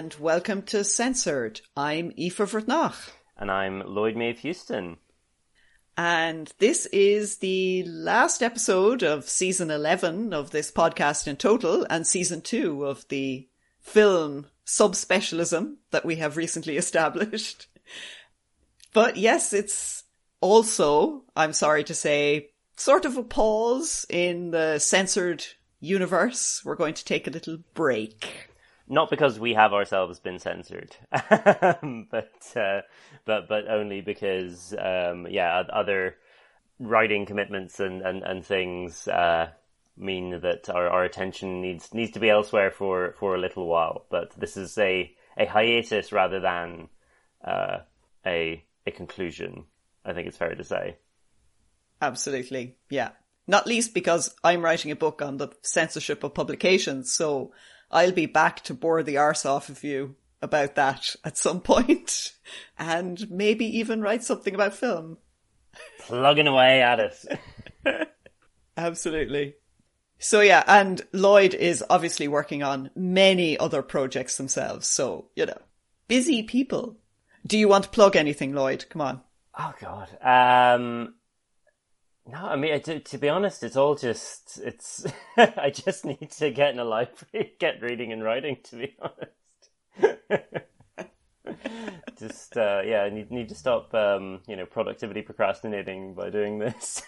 and welcome to Censored. I'm Aoife Vertnach. And I'm Lloyd Maeve Houston. And this is the last episode of season 11 of this podcast in total, and season 2 of the film subspecialism that we have recently established. But yes, it's also, I'm sorry to say, sort of a pause in the censored universe. We're going to take a little break. Not because we have ourselves been censored, but only because, other writing commitments and things mean that our attention needs to be elsewhere for a little while. But this is a hiatus rather than a conclusion, I think it's fair to say. Absolutely, yeah. Not least because I'm writing a book on the censorship of publications, so I'll be back to bore the arse off of you about that at some point, and maybe even write something about film. Plugging away at it. Absolutely. So yeah, and Lloyd is obviously working on many other projects themselves, so, you know, busy people. Do you want to plug anything, Lloyd? Come on. Oh, God. No, I mean, to be honest, it's I just need to get in a library, get reading and writing, to be honest. I need to stop, productivity procrastinating by doing this.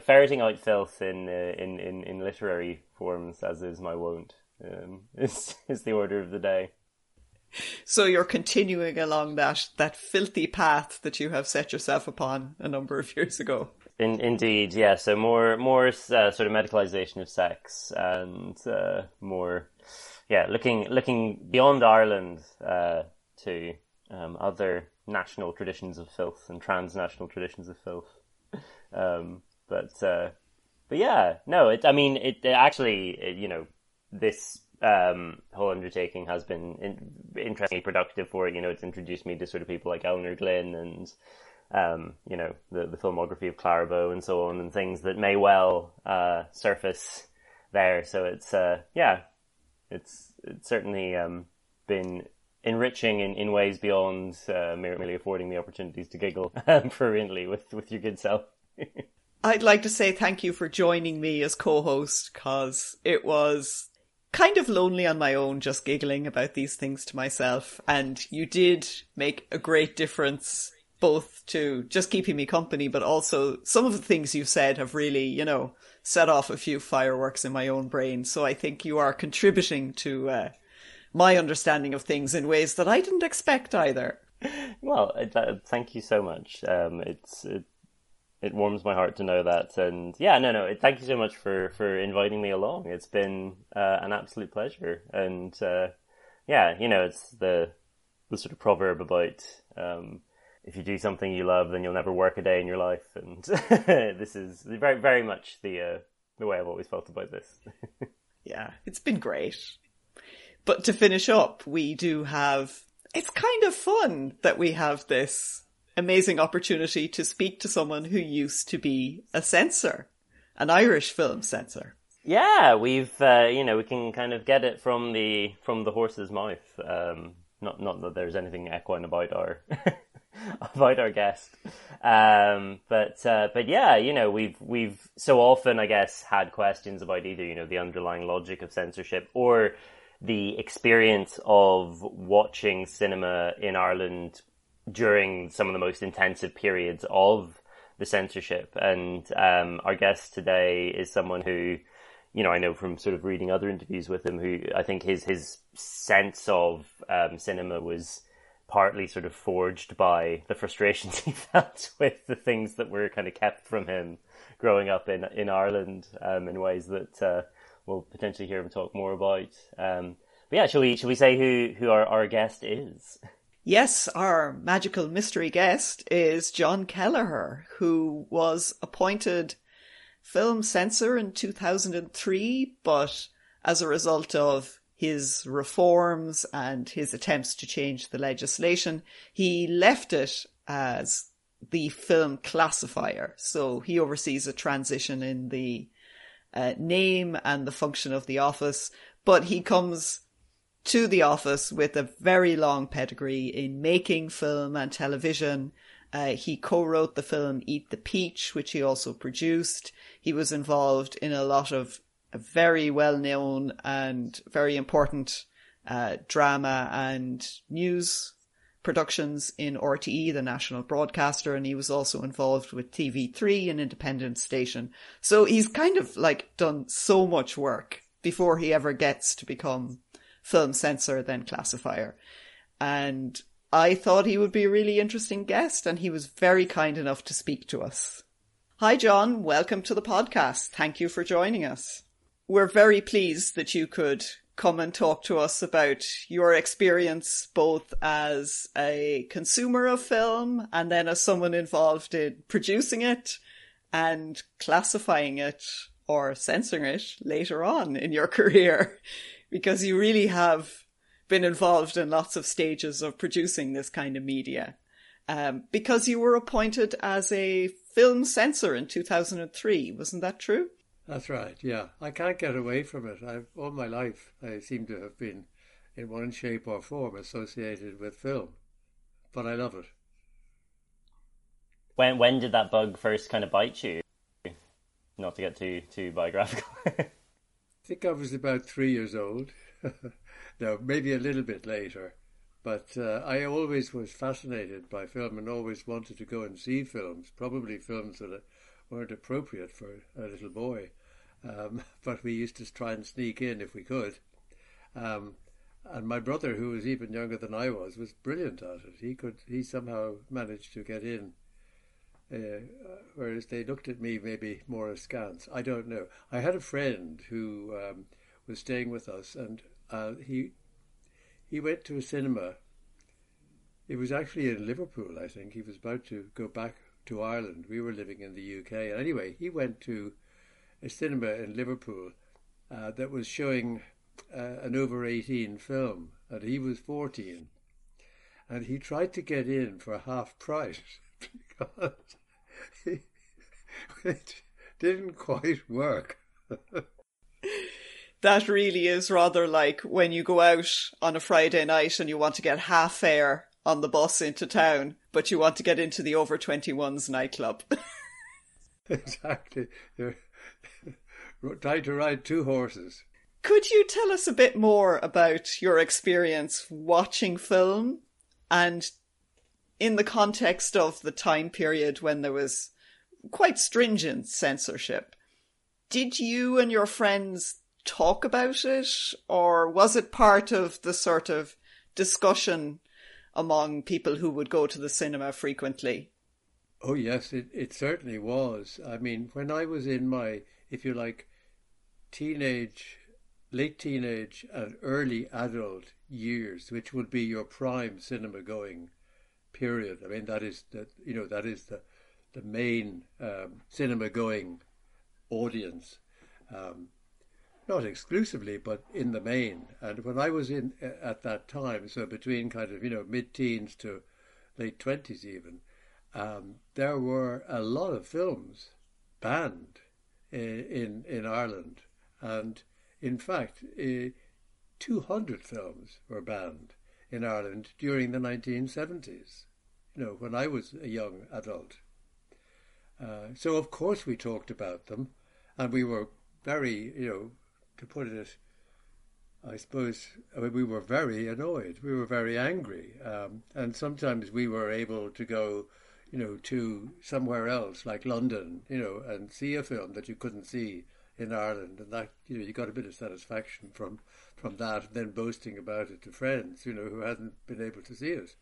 Ferreting out filth in literary forms, as is my wont, is the order of the day. So you're continuing along that filthy path that you have set yourself upon a number of years ago. Indeed, yeah. So more sort of medicalization of sex and more, looking beyond Ireland to other national traditions of filth and transnational traditions of filth. This whole undertaking has been interestingly productive for it. You know, it's introduced me to sort of people like Eleanor Glynn and, the filmography of Clairvaux and so on, and things that may well surface there. So it's certainly been enriching in ways beyond merely affording me opportunities to giggle brilliantly with your good self. I'd like to say thank you for joining me as co-host, because it was kind of lonely on my own just giggling about these things to myself, and you did make a great difference both to just keeping me company, but also some of the things you said have really, set off a few fireworks in my own brain. So I think you are contributing to my understanding of things in ways that I didn't expect either. Well, thank you so much. It warms my heart to know that, and thank you so much for inviting me along. It's been an absolute pleasure, and it's the sort of proverb about if you do something you love, then you'll never work a day in your life, and this is very, very much the way I've always felt about this. Yeah, it's been great. But to finish up, we do have, it's kind of fun that we have this amazing opportunity to speak to someone who used to be a censor, an Irish film censor. Yeah, we've we can kind of get it from the horse's mouth. Not that there's anything equine about our about our guest, but yeah, we've so often, I guess, had questions about either the underlying logic of censorship or the experience of watching cinema in Ireland during some of the most intensive periods of the censorship. And our guest today is someone who, I know from sort of reading other interviews with him, who I think his sense of cinema was partly sort of forged by the frustrations he felt with the things that were kind of kept from him growing up in Ireland, in ways that we'll potentially hear him talk more about. But yeah, shall we say who our guest is? Yes, our magical mystery guest is John Kelleher, who was appointed film censor in 2003, but as a result of his reforms and his attempts to change the legislation, he left it as the film classifier. So he oversees a transition in the name and the function of the office, but he comes to the office with a very long pedigree in making film and television. He co-wrote the film Eat the Peach, which he also produced. He was involved in a lot of very well-known and very important drama and news productions in RTE, the national broadcaster, and he was also involved with TV3, an independent station. So he's kind of like done so much work before he ever gets to become film censor, then classifier. And I thought he would be a really interesting guest, and he was very kind enough to speak to us. Hi, John. Welcome to the podcast. Thank you for joining us. We're very pleased that you could come and talk to us about your experience both as a consumer of film and then as someone involved in producing it and classifying it or censoring it later on in your career, because you really have been involved in lots of stages of producing this kind of media. Because you were appointed as a film censor in 2003, wasn't that true? That's right, yeah. I can't get away from it. All my life, I seem to have been, in one shape or form, associated with film. But I love it. When did that bug first kind of bite you? Not to get too biographical. I think I was about 3 years old. No, maybe a little bit later. But I always was fascinated by film and always wanted to go and see films, probably films that weren't appropriate for a little boy, but we used to try and sneak in if we could. And my brother, who was even younger than I was brilliant at it. He somehow managed to get in, whereas they looked at me maybe more askance. I don't know. I had a friend who was staying with us, and he went to a cinema. It was actually in Liverpool, I think. He was about to go back to Ireland. We were living in the UK. And anyway, he went to a cinema in Liverpool that was showing an over-18 film, and he was 14. And he tried to get in for half price because it didn't quite work. That really is rather like when you go out on a Friday night and you want to get half fare on the bus into town, but you want to get into the over 21s nightclub. Exactly. You're trying to ride two horses. Could you tell us a bit more about your experience watching film and in the context of the time period when there was quite stringent censorship? Did you and your friends talk about it, or was it part of the sort of discussion among people who would go to the cinema frequently? Oh yes, it certainly was. I mean, when I was in my, if you like, late teenage and early adult years, which would be your prime cinema going period. I mean, that is the main cinema going audience. Not exclusively, but in the main. And when I was in at that time, so between kind of, mid-teens to late 20s even, there were a lot of films banned in Ireland. And in fact, 200 films were banned in Ireland during the 1970s, when I was a young adult. So of course we talked about them, and we were very, to put it, I suppose, we were very annoyed. We were very angry. And sometimes we were able to go, to somewhere else, like London, and see a film that you couldn't see in Ireland. And that, you got a bit of satisfaction from that, and then boasting about it to friends, who hadn't been able to see it.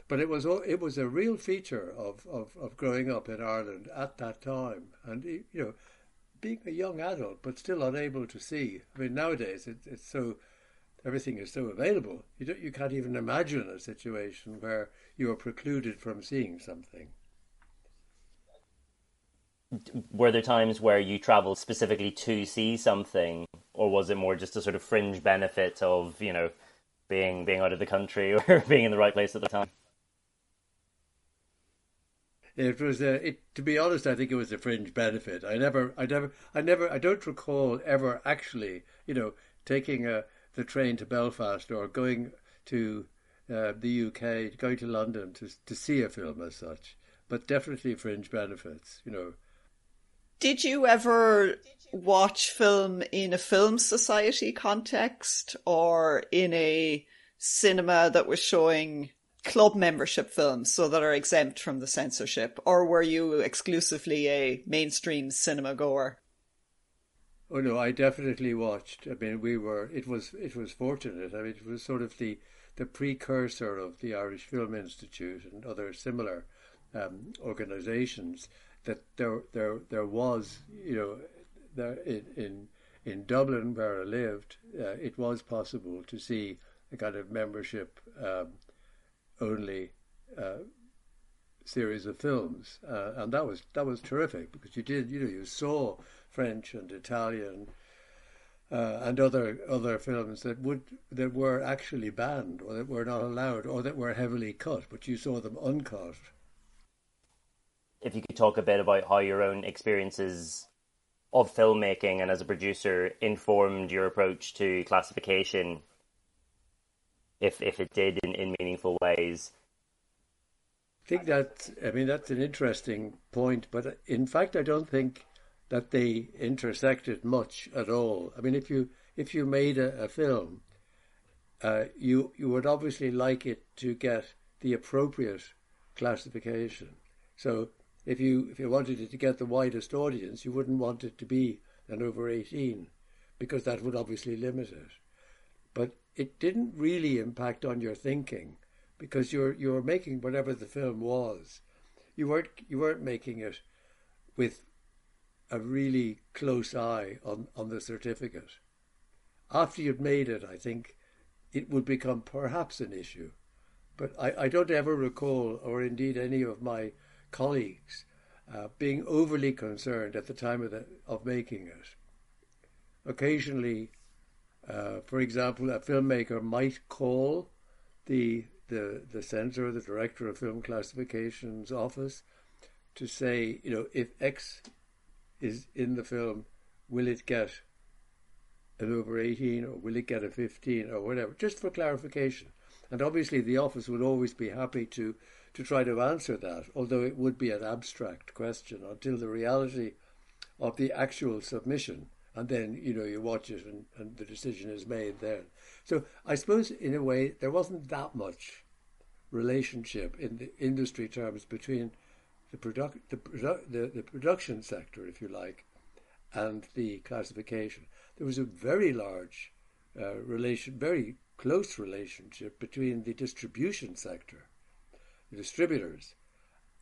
But it was a real feature of growing up in Ireland at that time. And, being a young adult, but still unable to see. I mean, nowadays it's so, everything is so available. You can't even imagine a situation where you are precluded from seeing something. Were there times where you travelled specifically to see something, or was it more just a sort of fringe benefit of, being out of the country or being in the right place at the time? It was to be honest, I think it was a fringe benefit. I don't recall ever actually, taking the train to Belfast or going to the UK, going to London to see a film as such. But definitely fringe benefits. Did you ever watch film in a film society context or in a cinema that was showing club membership films so that are exempt from the censorship, or were you exclusively a mainstream cinema goer? Oh no, I definitely watched. I mean, It was fortunate. I mean, it was sort of the precursor of the Irish Film Institute and other similar organisations. That there was, there in Dublin where I lived, it was possible to see a kind of membership only series of films, and that was terrific because you saw French and Italian and other films that were actually banned or that were not allowed or that were heavily cut, but you saw them uncut. If you could talk a bit about how your own experiences of filmmaking and as a producer informed your approach to classification, if it did in meaningful ways. That's an interesting point, but in fact I don't think that they intersected much at all. I mean, if you made a film, you would obviously like it to get the appropriate classification. So if you wanted it to get the widest audience, you wouldn't want it to be an over 18 because that would obviously limit it. But it didn't really impact on your thinking because you were making whatever the film was. You weren't making it with a really close eye on the certificate. After you'd made it, I think it would become perhaps an issue. But I don't ever recall, or indeed any of my colleagues, being overly concerned at the time of making it. Occasionally, for example, a filmmaker might call the censor, the director of film classification's office, to say, if X is in the film, will it get an over 18 or will it get a 15 or whatever, just for clarification. And obviously the office would always be happy to try to answer that, although it would be an abstract question until the reality of the actual submission. And then, you watch it and the decision is made then. So I suppose, in a way, there wasn't that much relationship in the industry terms between the production sector, if you like, and the classification. There was a very large very close relationship between the distribution sector, the distributors,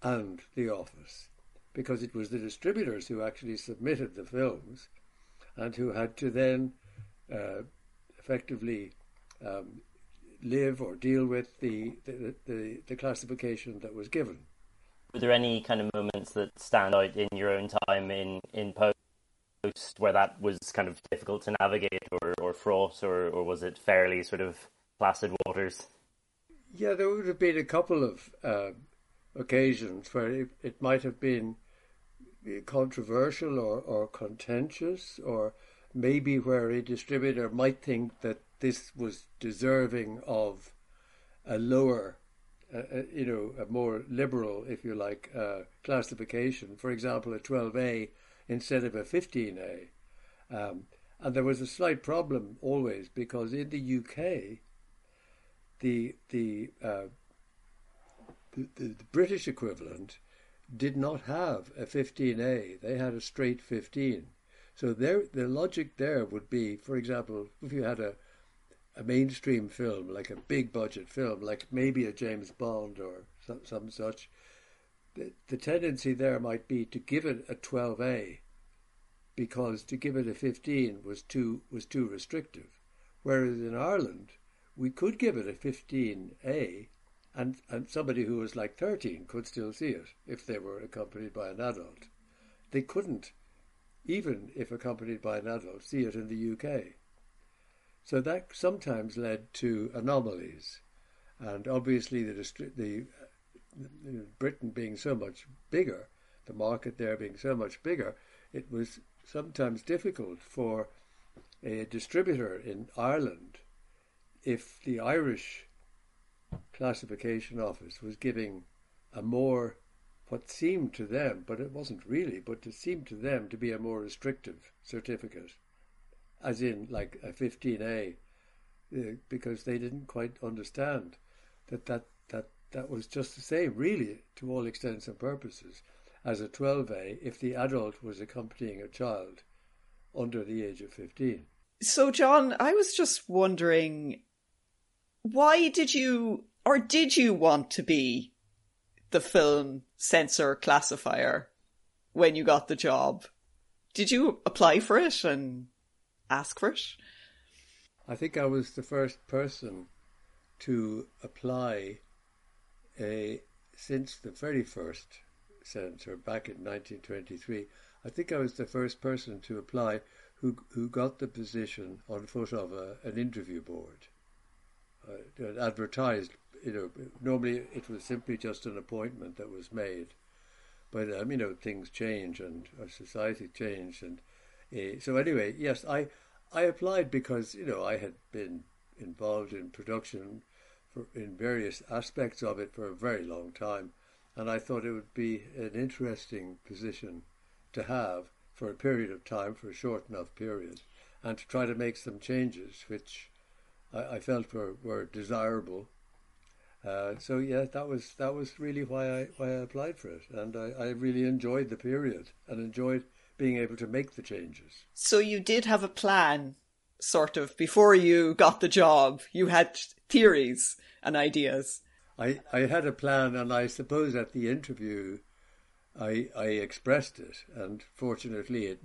and the office, because it was the distributors who actually submitted the films and who had to then effectively live or deal with the classification that was given. Were there any kind of moments that stand out in your own time in post where that was kind of difficult to navigate or fraught, or was it fairly sort of placid waters? Yeah, there would have been a couple of occasions where it might have been controversial or contentious, or maybe where a distributor might think that this was deserving of a lower, a more liberal, if you like, classification. For example, a 12A instead of a 15A. And there was a slight problem always because in the UK, the British equivalent did not have a 15A. They had a straight 15. So the logic there would be, for example, if you had a mainstream film, like a big budget film, like maybe a James Bond or some such, the tendency there might be to give it a 12A because to give it a 15 was too restrictive. Whereas in Ireland, we could give it a 15A and somebody who was like 13 could still see it if they were accompanied by an adult. They couldn't, even if accompanied by an adult, see it in the UK. So that sometimes led to anomalies. And obviously the Britain being so much bigger, the market there being so much bigger, it was sometimes difficult for a distributor in Ireland if the Irish classification office was giving a more, what seemed to them, but it wasn't really, but it seemed to them to be a more restrictive certificate, as in like a 15A, because they didn't quite understand that was just the same, really, to all extents and purposes, as a 12A if the adult was accompanying a child under the age of 15. So, John, I was just wondering, why did you want to be the film censor classifier when you got the job? Did you apply for it and ask for it? I think I was the first person to apply since the very first censor back in 1923. I think I was the first person to apply who got the position on foot of an interview board. Advertised, normally it was simply just an appointment that was made. But, things change and our society changed. And so anyway, yes, I applied because, I had been involved in production in various aspects of it for a very long time. And I thought it would be an interesting position to have for a period of time, for a short enough period, and to try to make some changes which I felt were desirable. So yeah, that was really why I applied for it, and I really enjoyed the period and enjoyed being able to make the changes. So you did have a plan, sort of, before you got the job. You had theories and ideas. I had a plan, and I suppose at the interview I expressed it, and fortunately it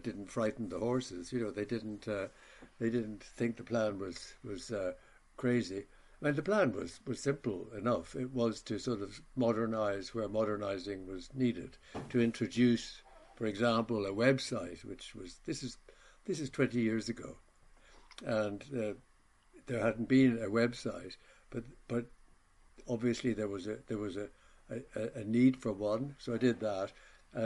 didn't frighten the horses. They didn't think the plan was crazy. I mean, the plan was simple enough. It was to sort of modernize where modernizing was needed, to introduce, for example, a website, which was this is 20 years ago, and there hadn't been a website, but obviously there was a need for one, so I did that.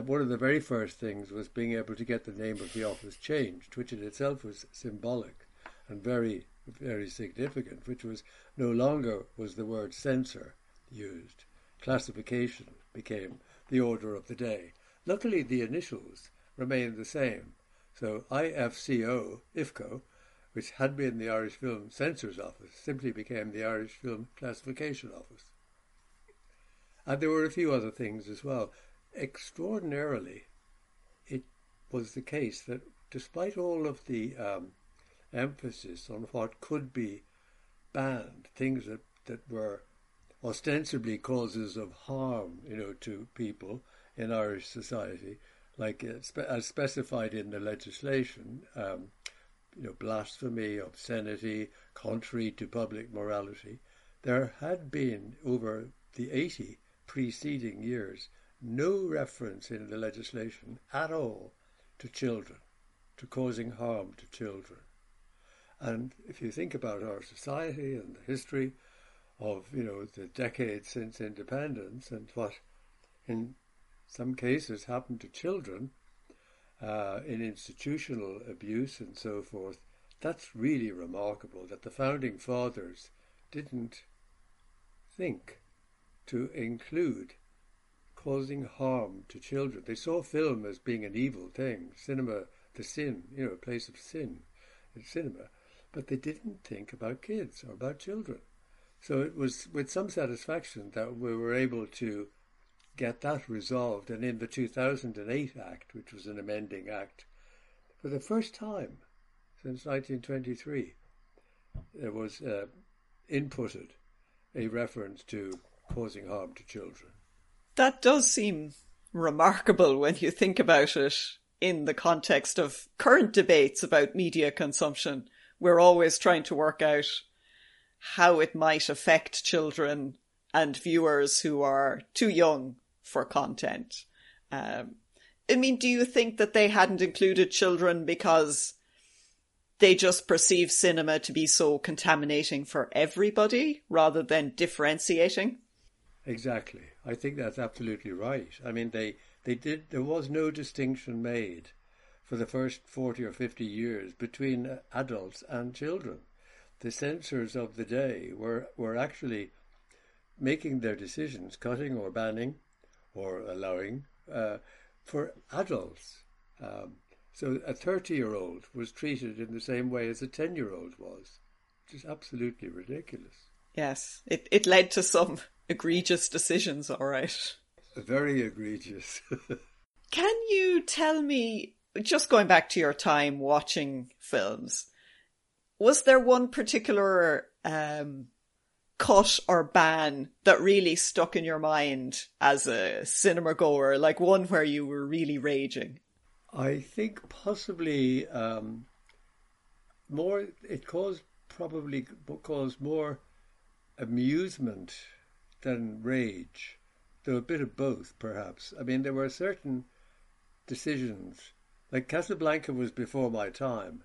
One of the very first things was being able to get the name of the office changed, which in itself was symbolic and very, very significant, which was no longer was the word censor used. Classification became the order of the day. Luckily, the initials remained the same. So IFCO, which had been the Irish Film Censor's Office, simply became the Irish Film Classification Office. And there were a few other things as well. Extraordinarily, it was the case that despite all of the emphasis on what could be banned, things that were ostensibly causes of harm, to people in Irish society, like as specified in the legislation, blasphemy, obscenity, contrary to public morality, there had been over the 80 preceding years no reference in the legislation at all to children, to causing harm to children. And if you think about our society and the history of, the decades since independence and what in some cases happened to children in institutional abuse and so forth, that's really remarkable that the founding fathers didn't think to include causing harm to children. They saw film as being an evil thing, cinema, the sin, a place of sin in cinema, but they didn't think about kids or about children. So it was with some satisfaction that we were able to get that resolved. And in the 2008 Act, which was an amending act, for the first time since 1923, there was inputted a reference to causing harm to children. That does seem remarkable when you think about it in the context of current debates about media consumption. We're always trying to work out how it might affect children and viewers who are too young for content. Do you think that they hadn't included children because they just perceive cinema to be so contaminating for everybody rather than differentiating? Exactly. I think that's absolutely right. I mean, they did, there was no distinction made for the first 40 or 50 years between adults and children. The censors of the day were actually making their decisions, cutting or banning or allowing, for adults. Um, so a 30-year-old was treated in the same way as a 10-year-old was, which is absolutely ridiculous. Yes, it led to some egregious decisions, all right. Very egregious. Can you tell me, just going back to your time watching films, was there one particular cut or ban that really stuck in your mind as a cinema goer, like one where you were really raging? I think possibly more. Probably caused more amusement than rage, though a bit of both, perhaps. I mean, there were certain decisions, like Casablanca was before my time,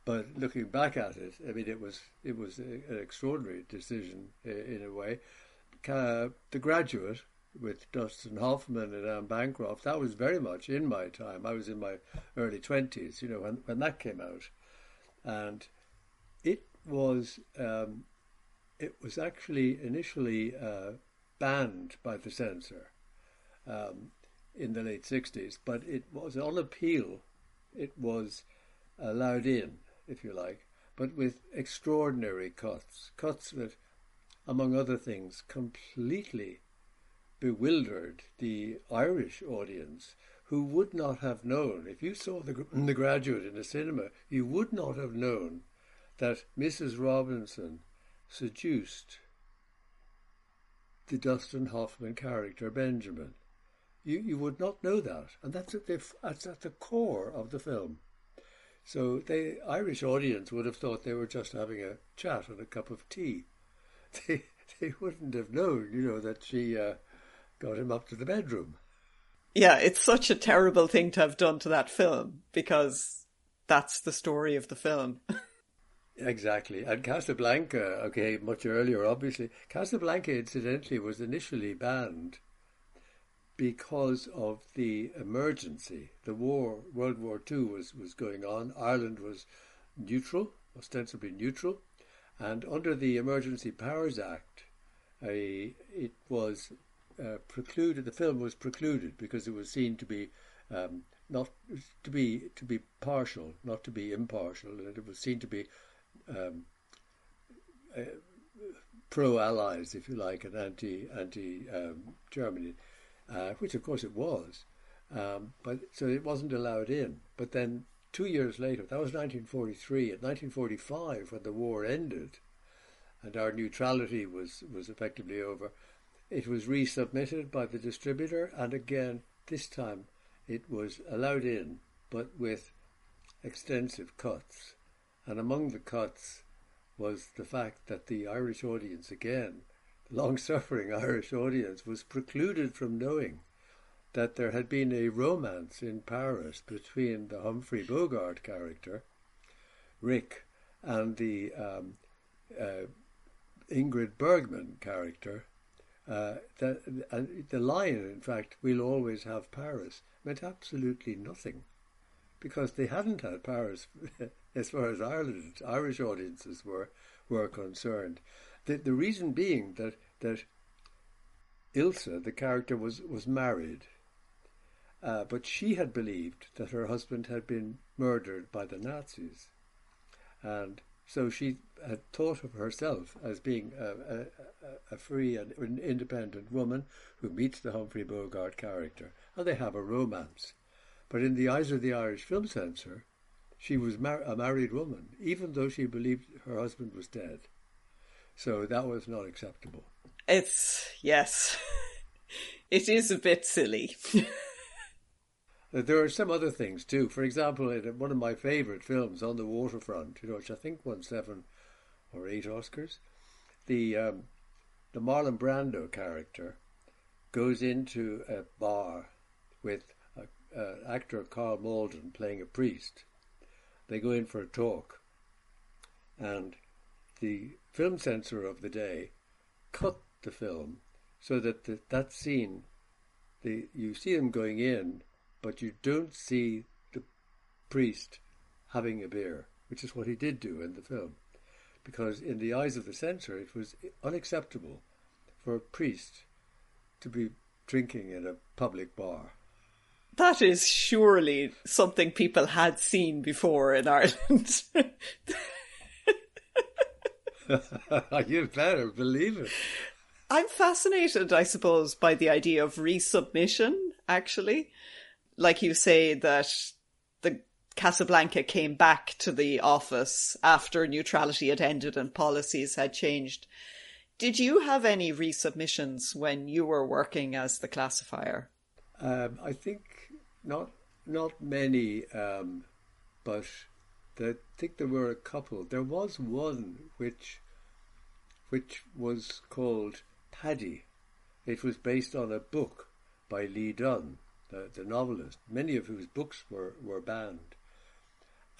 but looking back at it, I mean, it was an extraordinary decision in a way. The Graduate with Dustin Hoffman and Anne Bancroft, that was very much in my time. I was in my early 20s, when that came out, and it was actually initially banned by the censor in the late 60s, but it was on appeal. It was allowed in, if you like, but with extraordinary cuts that, among other things, completely bewildered the Irish audience, who would not have known, if you saw the Graduate in the cinema, you would not have known that Mrs. Robinson seduced the Dustin Hoffman character Benjamin. You would not know that, and that's at the core of the film. So the Irish audience would have thought they were just having a chat and a cup of tea. They wouldn't have known, that she got him up to the bedroom. Yeah, it's such a terrible thing to have done to that film, because that's the story of the film. Exactly. And Casablanca, okay, much earlier, obviously. Casablanca, incidentally, was initially banned because of the emergency. The war, World War II, was going on. Ireland was neutral, ostensibly neutral. And under the Emergency Powers Act, it was precluded. The film was precluded because it was seen to be not to be partial, not to be impartial, and it was seen to be pro-allies, if you like, and anti Germany, which of course it was. But so it wasn't allowed in. But then 2 years later, that was 1943. At 1945, when the war ended and our neutrality was effectively over, it was resubmitted by the distributor, and again, this time it was allowed in, but with extensive cuts. And among the cuts was the fact that the Irish audience, again, the long-suffering Irish audience, was precluded from knowing that there had been a romance in Paris between the Humphrey Bogart character, Rick, and the Ingrid Bergman character. The line, in fact, "We'll always have Paris," meant absolutely nothing, because they hadn't had Paris as far as Irish audiences were concerned. The reason being that Ilse, the character, was married, but she had believed that her husband had been murdered by the Nazis, and so she had thought of herself as being a free and independent woman who meets the Humphrey Bogart character, and they have a romance. But in the eyes of the Irish film censor, she was a married woman, even though she believed her husband was dead. So that was not acceptable. Yes, it is a bit silly. There are some other things too. For example, in one of my favourite films, On the Waterfront, which I think won 7 or 8 Oscars, the Marlon Brando character goes into a bar with actor Carl Malden playing a priest. They go in for a talk, and the film censor of the day cut the film so that that scene, you see them going in, but you don't see the priest having a beer, which is what he did do in the film. Because in the eyes of the censor, it was unacceptable for a priest to be drinking in a public bar. That is surely something people had seen before in Ireland. You better believe it. I'm fascinated, I suppose, by the idea of resubmission, actually. Like you say, that the Casablanca came back to the office after neutrality had ended and policies had changed. Did you have any resubmissions when you were working as the classifier? I think not many, but I think there were a couple. There was one which was called Paddy. It was based on a book by Lee Dunn, the novelist, many of whose books were banned.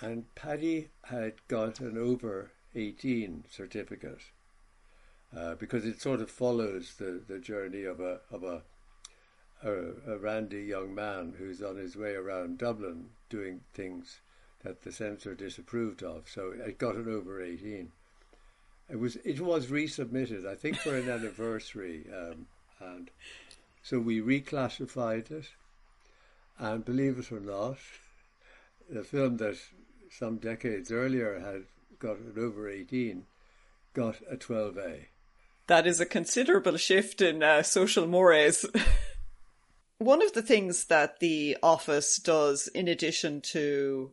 And Paddy had got an over 18 certificate because it sort of follows the journey of a randy young man who's on his way around Dublin doing things that the censor disapproved of. So it got an over 18. It was resubmitted, I think, for an anniversary, and so we reclassified it. And believe it or not, the film that some decades earlier had got an over 18 got a 12A. That is a considerable shift in social mores. One of the things that the office does, in addition to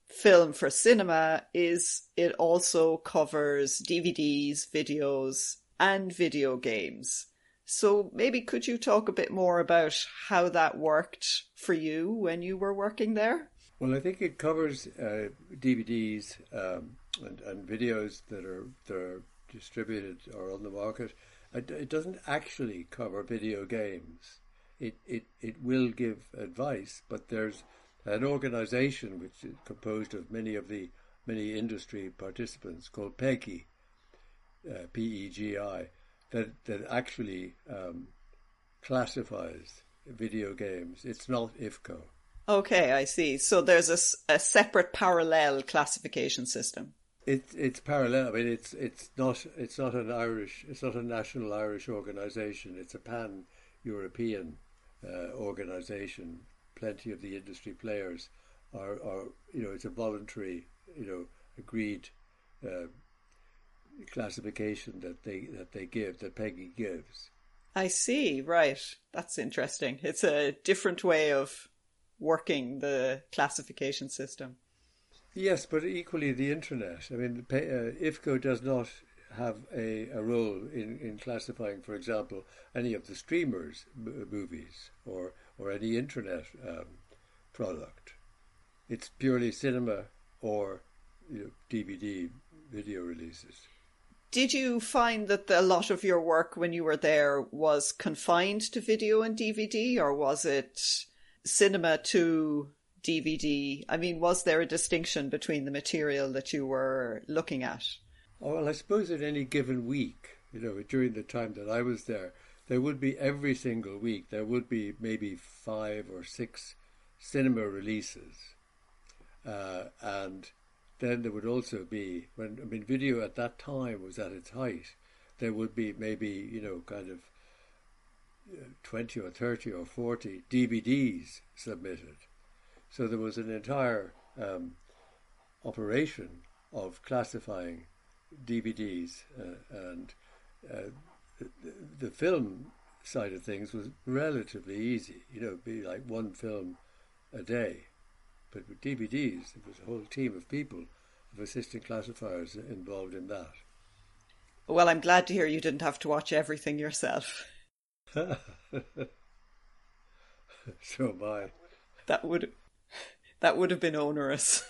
film for cinema, is it also covers DVDs, videos, and video games. So maybe could you talk a bit more about how that worked for you when you were working there? Well, I think it covers DVDs and videos that are distributed or on the market. It doesn't actually cover video games. It will give advice, but there's an organisation which is composed of many industry participants called PEGI, PEGI, that actually classifies video games. It's not IFCO. Okay, I see. So there's a separate parallel classification system. It's parallel. I mean, it's not a national Irish organisation. It's a pan-European organisation. Plenty of the industry players are it's a voluntary, agreed classification that PEGI gives. I see. Right. That's interesting. It's a different way of working the classification system. Yes, but equally the internet. I mean, IFCO does not have a role in classifying, for example, any of the streamers' movies or any internet product. It's purely cinema or DVD video releases. Did you find that a lot of your work when you were there was confined to video and DVD, or was it cinema to DVD? I mean, was there a distinction between the material that you were looking at? Oh, well, I suppose at any given week, during the time that I was there would be every single week, there would be maybe 5 or 6 cinema releases. And then there would also be, video at that time was at its height, there would be maybe, 20 or 30 or 40 DVDs submitted. So there was an entire operation of classifying DVDs, and the film side of things was relatively easy. It'd be like one film a day. But with DVDs, there was a whole team of people, of assistant classifiers involved in that. Well, I'm glad to hear you didn't have to watch everything yourself. So am I. That would have been onerous.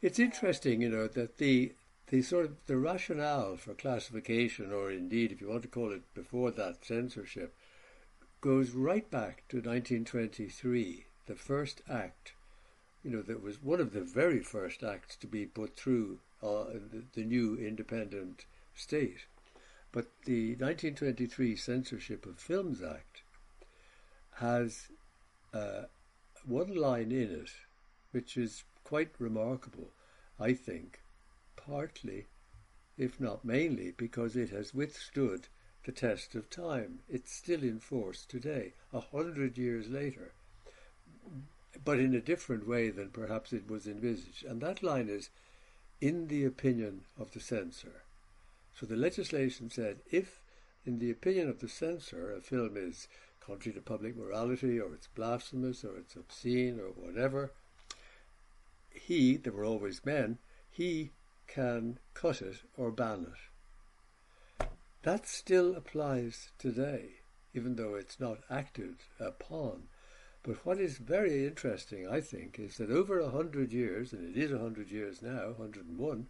It's interesting, that the sort of the rationale for classification, or indeed, if you want to call it before that, censorship, goes right back to 1923, the first act. That was one of the very first acts to be put through the new independent state. But the 1923 Censorship of Films Act has one line in it which is quite remarkable, I think, partly, if not mainly, because it has withstood the test of time. It's still in force today, 100 years later, but in a different way than perhaps it was envisaged. And that line is, in the opinion of the censor. So the legislation said, if, in the opinion of the censor, a film is contrary to public morality, or it's blasphemous, or it's obscene, or whatever, there were always men, he can cut it or ban it. That still applies today, even though it's not acted upon. But what is very interesting, I think, is that over 100 years, and it is 100 years now, 101,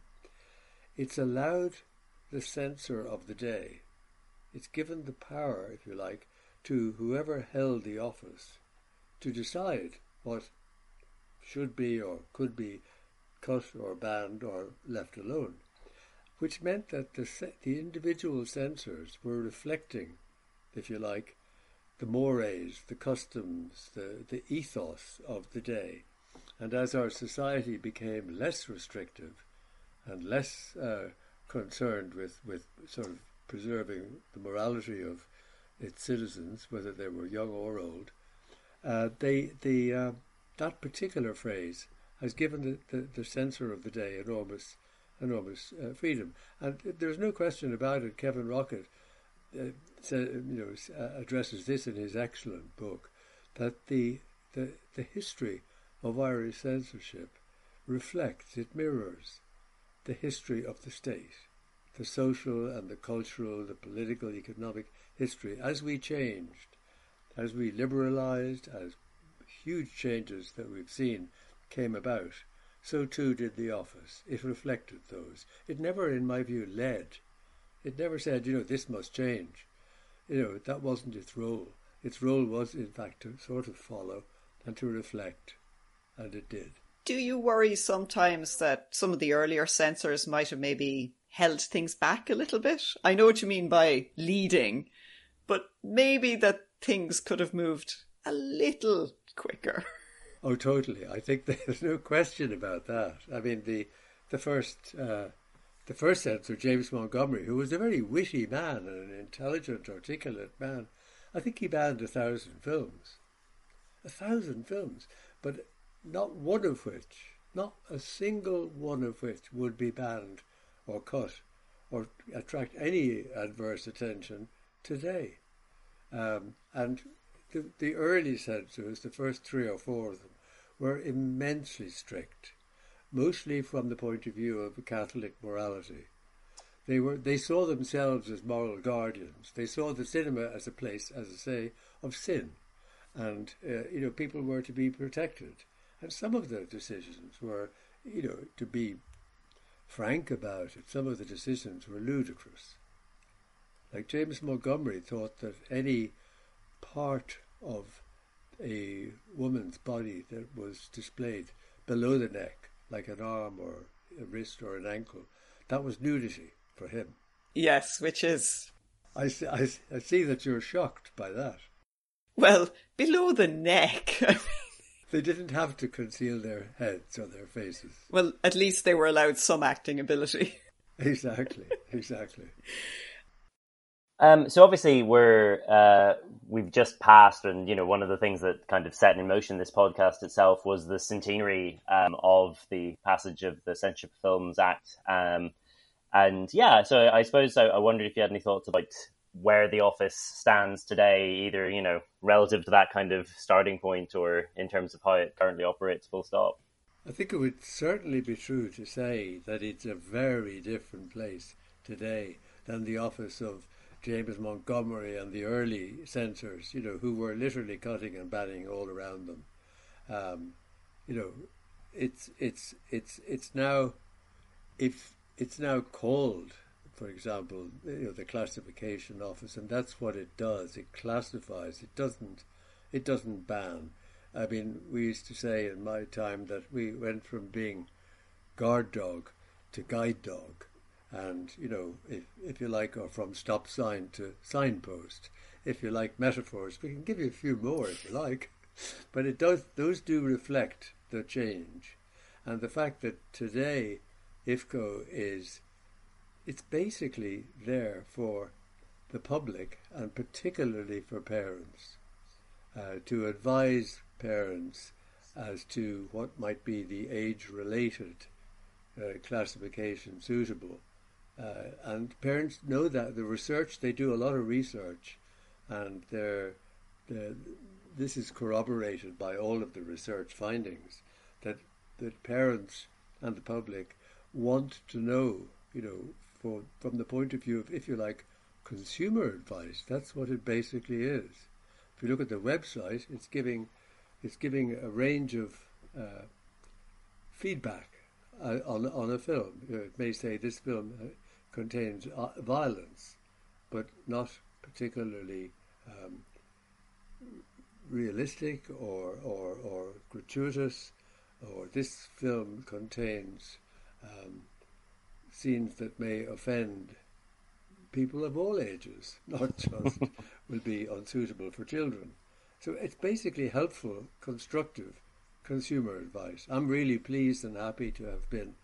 it's allowed the censor of the day, it's given the power, if you like, to whoever held the office to decide what should be or could be cut or banned or left alone, which meant that the individual censors were reflecting, if you like, the mores, the customs, the ethos of the day. And as our society became less restrictive and less concerned with sort of preserving the morality of its citizens, whether they were young or old, that particular phrase has given the censor of the day enormous freedom. And there's no question about it. Kevin Rockett addresses this in his excellent book, that the history of Irish censorship reflects, it mirrors the history of the state, the social and the cultural, the political, economic history. As we changed, as we liberalised, as huge changes that we've seen came about, so too did the office. It reflected those. It never, in my view, led. It never said, this must change. That wasn't its role. Its role was, in fact, to sort of follow and to reflect, and it did. Do you worry sometimes that some of the earlier censors might have maybe held things back a little bit? I know what you mean by leading, but maybe that things could have moved a little quicker. Oh, totally. I think there's no question about that. I mean, the first censor, James Montgomery, who was a very witty man and an intelligent, articulate man, I think he banned 1,000 films. 1,000 films, but not one of which, not a single one of which would be banned or cut or attract any adverse attention today. And the early censors, the first 3 or 4 of them, were immensely strict, mostly from the point of view of Catholic morality. They saw themselves as moral guardians. They saw the cinema as a place, as I say, of sin, and people were to be protected. And some of the decisions were, to be frank about it, some of the decisions were ludicrous. Like James Montgomery thought that any part of a woman's body that was displayed below the neck, like an arm or a wrist or an ankle, that was nudity for him. Yes, which is... I see that you're shocked by that. Well, below the neck. They didn't have to conceal their heads or their faces. Well, at least they were allowed some acting ability. Exactly. So obviously we've just passed, and one of the things that kind of set in motion this podcast itself was the centenary of the passage of the Censorship of Films Act. So I suppose I wondered if you had any thoughts about where the office stands today, either relative to that kind of starting point or in terms of how it currently operates, full stop. I think it would certainly be true to say that it's a very different place today than the office of James Montgomery and the early censors, who were literally cutting and banning all around them. It's now called, for example, the classification office, and that's what it does. It classifies. It doesn't ban. I mean, we used to say in my time that we went from being guard dog to guide dog. and if you like, or from stop sign to signpost. If you like metaphors, we can give you a few more if you like, but those do reflect the change, and the fact that today IFCO it's basically there for the public and particularly for parents, to advise parents as to what might be the age-related classification suitable. And parents know that the research, they do a lot of research, and this is corroborated by all of the research findings, that parents and the public want to know, from the point of view of, if you like, consumer advice. That's what it basically is. If you look at the website, it's giving a range of feedback on a film. It may say this film contains violence, but not particularly realistic or gratuitous, or this film contains scenes that may offend people of all ages, not just will be unsuitable for children. So it's basically helpful, constructive consumer advice. I'm really pleased and happy to have been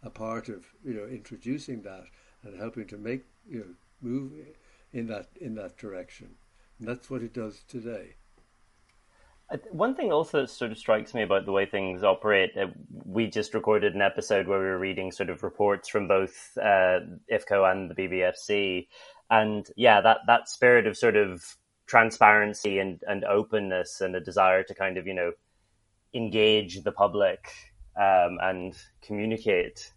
a part of introducing that and helping to make move in that direction. And that's what it does today. One thing also that sort of strikes me about the way things operate, we just recorded an episode where we were reading sort of reports from both IFCO and the BBFC. And yeah, that spirit of sort of transparency and openness and a desire to kind of, engage the public and communicate,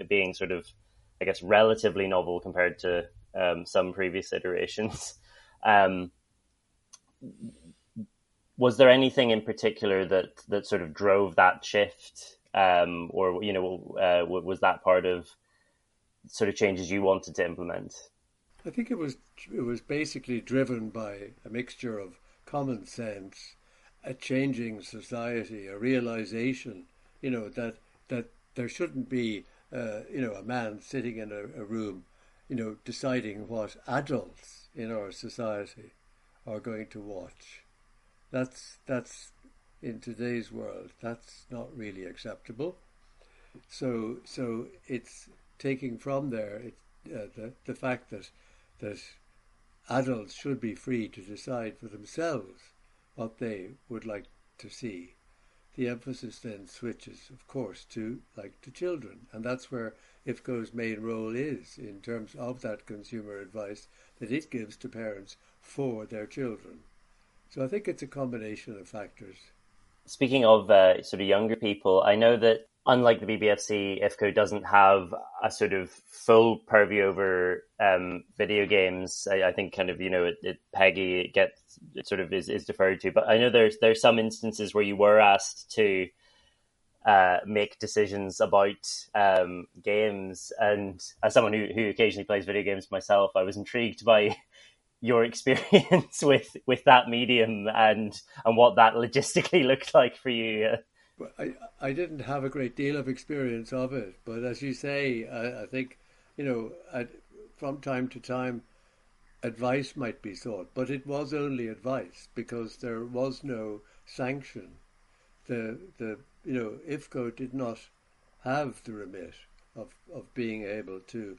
being sort of, I guess, relatively novel compared to some previous iterations. Was there anything in particular that sort of drove that shift, or was that part of sort of changes you wanted to implement? I think it was basically driven by a mixture of common sense, a changing society, a realization, that there shouldn't be, a man sitting in a room, deciding what adults in our society are going to watch. That's in today's world, that's not really acceptable. So it's taking from there the fact that adults should be free to decide for themselves what they would like to see. The emphasis then switches, of course, to children, and that's where IFCO's main role is in terms of that consumer advice that it gives to parents for their children. So I think it's a combination of factors. Speaking of sort of younger people, I know that unlike the BBFC, IFCO doesn't have a sort of full purview over video games. I think kind of, PEGI it sort of is deferred to. But I know there's some instances where you were asked to make decisions about games. And as someone who occasionally plays video games myself, I was intrigued by your experience with that medium and what that logistically looked like for you. I didn't have a great deal of experience of it, but as you say, I think, from time to time, advice might be sought, but it was only advice because there was no sanction. The IFCO did not have the remit of being able to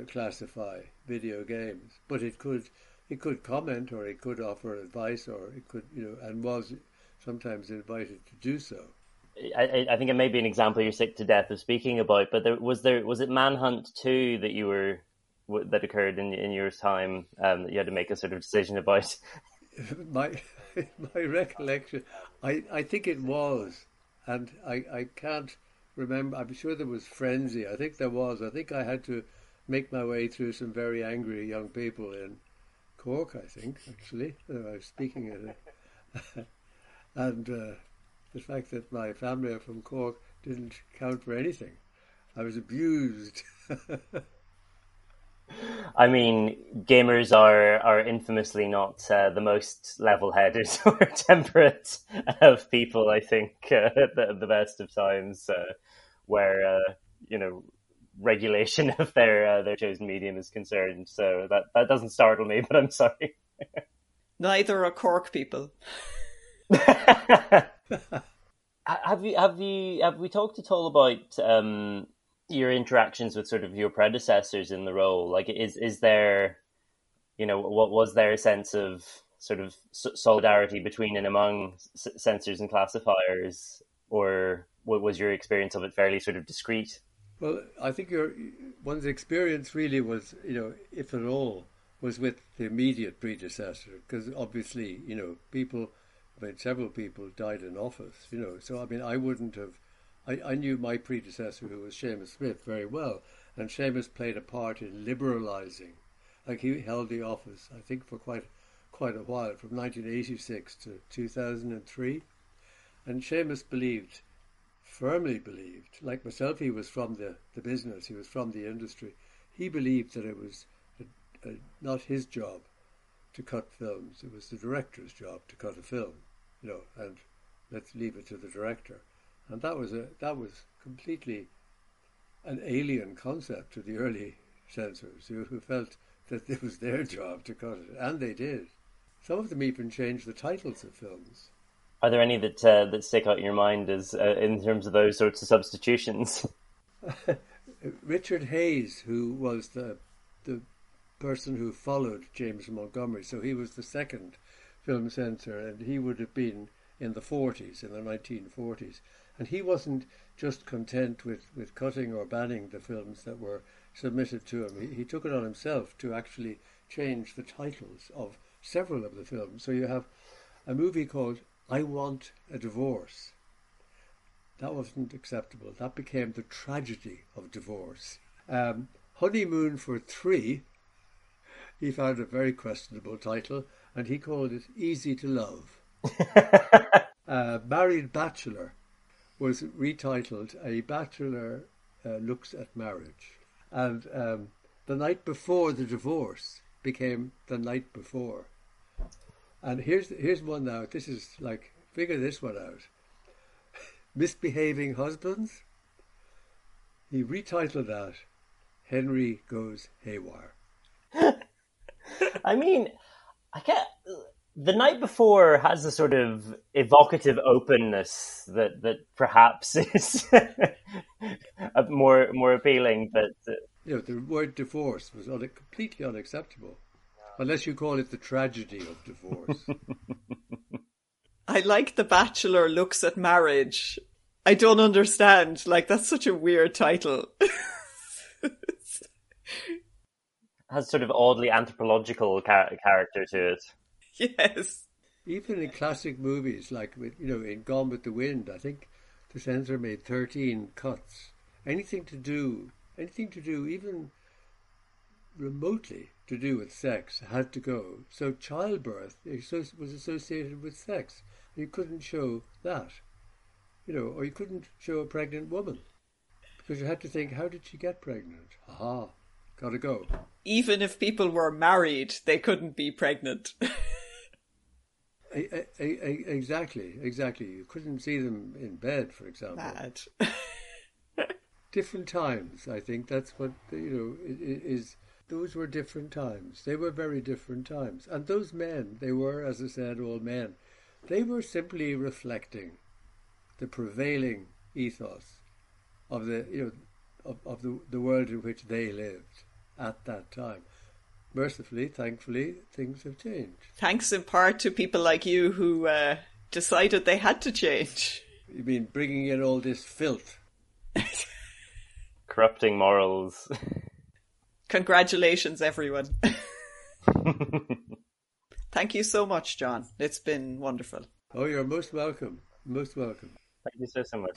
classify video games, but it could comment, or it could offer advice, or it could, and was sometimes invited to do so. I think it may be an example you're sick to death of speaking about, but was it Manhunt 2 that occurred in your time that you had to make a sort of decision about? My recollection, I think it was, and I can't remember. I'm sure there was Frenzy. I think there was. I think I had to make my way through some very angry young people in Cork, I think, actually. I was speaking at it. And the fact that my family are from Cork didn't count for anything. I was abused. I mean, gamers are infamously not the most level-headed or temperate of people, I think, at the best of times, where, regulation of their chosen medium is concerned. So that doesn't startle me, but I'm sorry. Neither are Cork people. Have we talked at all about your interactions with sort of your predecessors in the role? Like, is there, what was there a sense of sort of solidarity between and among censors and classifiers, or what was your experience of it fairly sort of discreet? Well, I think one's experience really was, if at all, was with the immediate predecessor, because obviously, several people died in office, so I wouldn't have, I knew my predecessor, who was Seamus Smith, very well, and Seamus played a part in liberalising. Like, he held the office, I think, for quite a while, from 1986 to 2003, and Seamus firmly believed, like myself, he was from the business, he was from the industry, he believed that it was not his job to cut films, it was the director's job to cut a film, and let's leave it to the director. And that was completely an alien concept to the early censors, who felt that it was their job to cut it, and they did. Some of them even changed the titles of films. Are there any that stick out in your mind as in terms of those sorts of substitutions? Richard Hayes, who was the person who followed James Montgomery, so he was the second film censor, and he would have been in the 40s, in the 1940s. And he wasn't just content with cutting or banning the films that were submitted to him. He took it on himself to actually change the titles of several of the films. So you have a movie called I Want a Divorce. That wasn't acceptable. That became The Tragedy of Divorce. Honeymoon for Three, he found a very questionable title, and he called it Easy to Love. Married Bachelor was retitled A Bachelor Looks at Marriage. And The Night Before the Divorce became The Night Before. And here's one now. This is like, figure this one out. Misbehaving Husbands. He retitled that Henry Goes Haywire. I mean, The Night Before has a sort of evocative openness that perhaps is more appealing, but the word divorce was completely unacceptable, unless you call it the tragedy of divorce. I like The Bachelor Looks at Marriage. I don't understand. Like, that's such a weird title. Has sort of oddly anthropological character to it. Yes. Even in classic movies, like in Gone with the Wind, I think the censor made 13 cuts. Anything to do, even remotely to do with sex, had to go. So childbirth was associated with sex. You couldn't show that, or you couldn't show a pregnant woman, because you had to think, how did she get pregnant? Aha, gotta go. Even if people were married, they couldn't be pregnant. Exactly. You couldn't see them in bed, for example. Mad. Different times, I think that's what, is. Those were different times. They were very different times. And those men, they were, as I said, all men. They were simply reflecting the prevailing ethos of the world in which they lived at that time. Mercifully, thankfully, things have changed. Thanks in part to people like you who decided they had to change. You mean bringing in all this filth? Corrupting morals. Congratulations, everyone. Thank you so much, John. It's been wonderful. Oh, you're most welcome. Most welcome. Thank you so much.